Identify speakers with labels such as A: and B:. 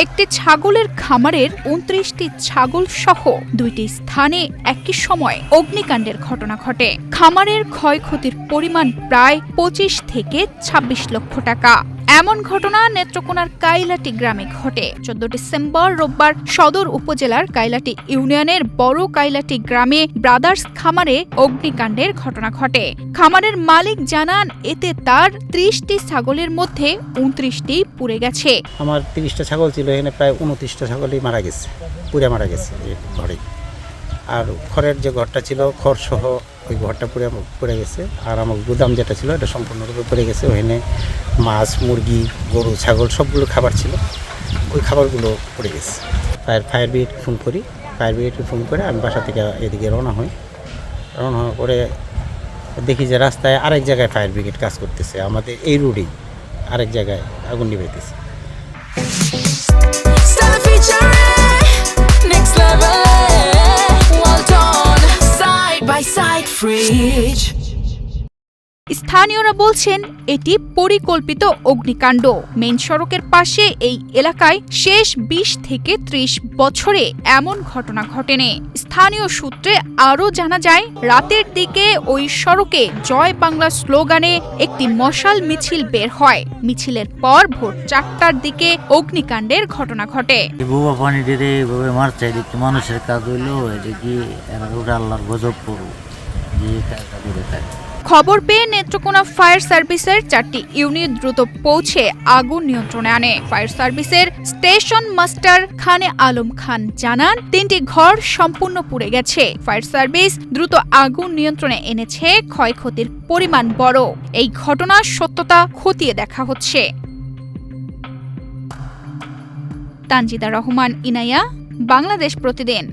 A: একটি ছাগলের খামারের ২৯টি ছাগল সহ ২টি স্থানে একই সময় অগ্নিকাণ্ডের ঘটনা ঘটে। খামারের ক্ষয়ক্ষতির পরিমাণ প্রায় ২৫ থেকে ২৬ লক্ষ টাকা। এমন ঘটনা নেত্রকোনার কাইলাটি গ্রামে ঘটে। ১৪ ডিসেম্বর রোববার সদর উপজেলার কাইলাটি ইউনিয়নের বড় কাইলাটি গ্রামে ব্রাদার্স খামারে অগ্নিকাণ্ডের ঘটনা ঘটে। খামারের মালিক জানান, এতে তার ৩০টি ছাগলের মধ্যে ২৯টি পুড়ে গেছে।
B: আমার ৩০টা ছাগল ছিল, এখানে প্রায় ২৯টা ছাগলই মারা গেছে, পুড়ে মারা গেছে এই ঘরে। আর খড়ের যে ঘরটা ছিল, খড় সহ ওই ঘরটা পুড়ে গেছে। আর আমার গুদাম যেটা ছিল এটা সম্পূর্ণরূপে পুড়ে গেছে। ওখানে মাছ, মুরগি, গরু, ছাগল সবগুলো খাবার ছিল, ওই খাবারগুলো পুড়ে গেছে। ফায়ার ব্রিগেডকে ফোন করি। ফায়ার ব্রিগেডকে ফোন করে আমি বাসা থেকে এদিকে রওনা হই। রওনা হওয়ার পরে দেখি যে রাস্তায় আরেক জায়গায় ফায়ার ব্রিগেড কাজ করতেছে, আমাদের এই রোডেই আরেক জায়গায় আগুন নিভাইতেছে।
A: স্থানীয়রা বলছেন, এটি পরিকল্পিত অগ্নিকাণ্ড। মেইন সড়কের পাশে এই এলাকায় শেষ ২০ থেকে ৩০ বছরে এমন ঘটনা ঘটেনি। স্থানীয় সূত্রে আরও জানা যায়, রাতের দিকে ওই সড়কে জয় বাংলা স্লোগানে একটি মশাল মিছিল বের হয়। মিছিলের পর ভোর ৪টার দিকে অগ্নিকাণ্ডের ঘটনা ঘটে।
C: মানুষের কাজ হইলো আল্লাহর গজব পড়ু।
A: খবর পেয়ে নেত্রকোনা ফায়ার সার্ভিসের ৪টি ইউনিট দ্রুত পৌঁছে আগুন নিয়ন্ত্রণে আনে। ফায়ার সার্ভিসের স্টেশন মাস্টার খানে আলম খান জানান, ৩টি ঘর সম্পূর্ণ পুড়ে গেছে। ফায়ার সার্ভিস দ্রুত আগুন নিয়ন্ত্রণে এনেছে। ক্ষয়ক্ষতির পরিমাণ বড়। এই ঘটনার সত্যতা খতিয়ে দেখা হচ্ছে। তানজিদা রহমান, ইনায়া, বাংলাদেশ প্রতিদিন।